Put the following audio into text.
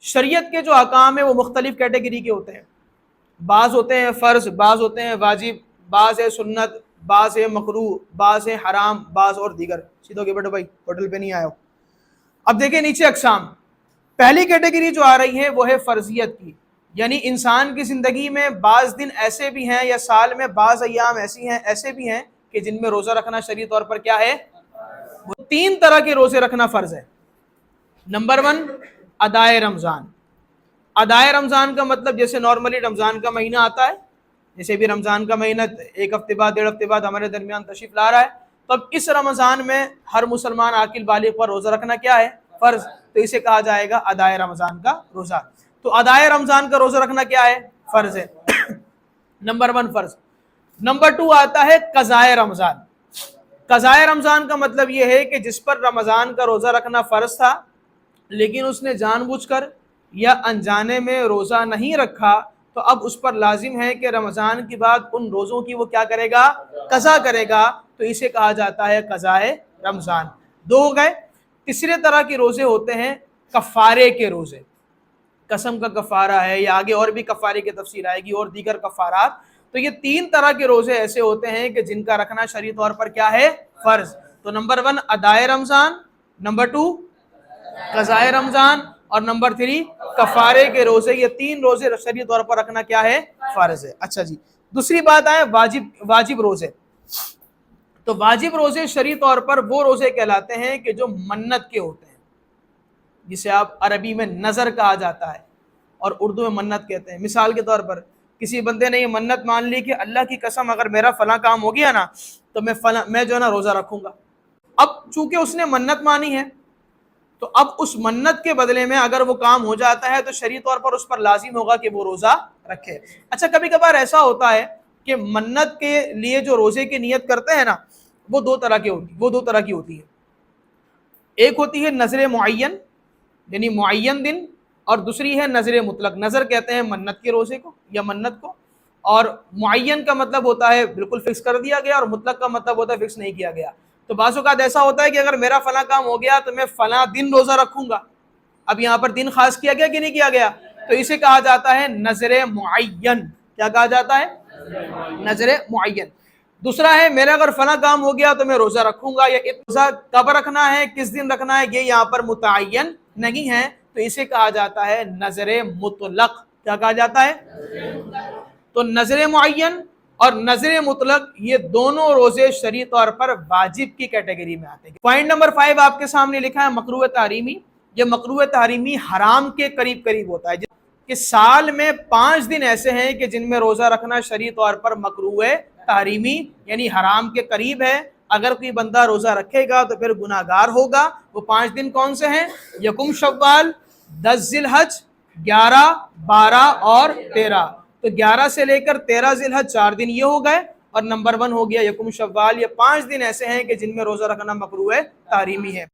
شریعت کے جو احکام ہیں وہ مختلف کیٹیگری کے ہوتے ہیں، بعض ہوتے ہیں فرض، بعض ہوتے ہیں واجب، بعض ہے سنت، بعض ہے مکروہ، بعض ہے حرام، بعض اور دیگر۔ سیدھو کے بیٹھو بھائی، ہوٹل پہ نہیں آئے ہو۔ اب دیکھیں نیچے اقسام، پہلی کیٹیگری جو آ رہی ہے وہ ہے فرضیت کی، یعنی انسان کی زندگی میں بعض دن ایسے بھی ہیں یا سال میں بعض ایام ایسے بھی ہیں کہ جن میں روزہ رکھنا شرعی طور پر کیا ہے؟ وہ 3 طرح کے روزے رکھنا فرض ہے۔ نمبر 1 ادائے رمضان۔ ادائے رمضان کا مطلب جیسے نارملی رمضان کا مہینہ آتا ہے، جیسے بھی رمضان کا مہینہ 1 ہفتے بعد 1.5 ہفتے بعد ہمارے درمیان تشریف لا رہا ہے، تو اب اس رمضان میں ہر مسلمان عاقل بالغ پر روزہ رکھنا کیا ہے؟ فرض، تو اسے کہا جائے گا ادائے رمضان کا روزہ۔ تو ادائے رمضان کا روزہ رکھنا کیا ہے؟ فرض ہے۔ نمبر 1 فرض۔ نمبر 2 آتا ہے قضائے رمضان۔ قضائے رمضان کا مطلب یہ ہے کہ جس پر رمضان کا روزہ رکھنا فرض تھا لیکن اس نے جان بوجھ کر یا انجانے میں روزہ نہیں رکھا، تو اب اس پر لازم ہے کہ رمضان کے بعد ان روزوں کی وہ کیا کرے گا؟ قضا کرے گا، تو اسے کہا جاتا ہے قضائے رمضان۔ 2 ہو گئے۔ تیسرے طرح کے روزے ہوتے ہیں کفارے کے روزے، قسم کا کفارہ ہے یا آگے اور بھی کفارے کی تفصیل آئے گی اور دیگر کفارات۔ تو یہ 3 طرح کے روزے ایسے ہوتے ہیں کہ جن کا رکھنا شرعی طور پر کیا ہے؟ فرض۔ تو نمبر 1 ادائے رمضان، نمبر 2 قضائے رمضان، اور نمبر 3 کفارے کے روزے۔ یہ 3 روزے شرعی طور پر رکھنا کیا ہے؟ فرض ہے۔ اچھا جی، دوسری بات آئے واجب روزے۔ تو واجب روزے شرعی طور پر وہ روزے کہلاتے ہیں کہ جو منت کے ہوتے ہیں، جسے آپ عربی میں نظر کہا جاتا ہے اور اردو میں منت کہتے ہیں۔ مثال کے طور پر کسی بندے نے یہ منت مان لی کہ اللہ کی قسم اگر میرا فلاں کام ہو گیا نا تو میں جو ہے نا روزہ رکھوں گا۔ اب چونکہ اس نے منت مانی ہے تو اب اس منت کے بدلے میں اگر وہ کام ہو جاتا ہے تو شرعی طور پر اس پر لازم ہوگا کہ وہ روزہ رکھے۔ اچھا، کبھی کبھار ایسا ہوتا ہے کہ منت کے لیے جو روزے کی نیت کرتے ہیں نا وہ دو طرح کی ہوتی ہے۔ ایک ہوتی ہے نظر معین، یعنی معین دن، اور دوسری ہے نظر مطلق۔ نظر کہتے ہیں منت کے روزے کو یا منت کو، اور معین کا مطلب ہوتا ہے بالکل فکس کر دیا گیا، اور مطلق کا مطلب ہوتا ہے فکس نہیں کیا گیا۔ تو بعض اوقات ایسا ہوتا ہے کہ اگر میرا فلاں کام ہو گیا تو میں فلاں دن روزہ رکھوں گا۔ اب یہاں پر دن خاص کیا گیا کہ نہیں کیا گیا؟ تو اسے کہا جاتا ہے نظر معین۔ کیا کہا جاتا ہے؟ نظر معین۔ دوسرا ہے میرا اگر فلاں کام ہو گیا تو میں روزہ رکھوں گا، یا روزہ کب رکھنا ہے، کس دن رکھنا ہے، یہ یہاں پر متعین نہیں ہے، تو اسے کہا جاتا ہے نظر مطلق۔ کیا کہا جاتا ہے؟ تو نظر معین اور نظر مطلق یہ دونوں روزے شرعی طور پر واجب کی کیٹیگری میں آتے ہیں۔ پوائنٹ نمبر 5 آپ کے سامنے لکھا ہے مکروہ تحریمی۔ یہ مکروہ تحریمی حرام کے قریب ہوتا ہے، کہ سال میں 5 دن ایسے ہیں کہ جن میں روزہ رکھنا شرعی طور پر مکروہ تحریمی یعنی حرام کے قریب ہے۔ اگر کوئی بندہ روزہ رکھے گا تو پھر گناہ گار ہوگا۔ وہ 5 دن کون سے ہیں؟ یکم شوال، 10 ذی الحج، 11، 12 اور 13۔ تو 11 سے لے کر 13 ذی الحج 4 دن یہ ہو گئے، اور نمبر 1 ہو گیا یکم شوال۔ یہ 5 دن ایسے ہیں کہ جن میں روزہ رکھنا مکروہ تحریمی ہے۔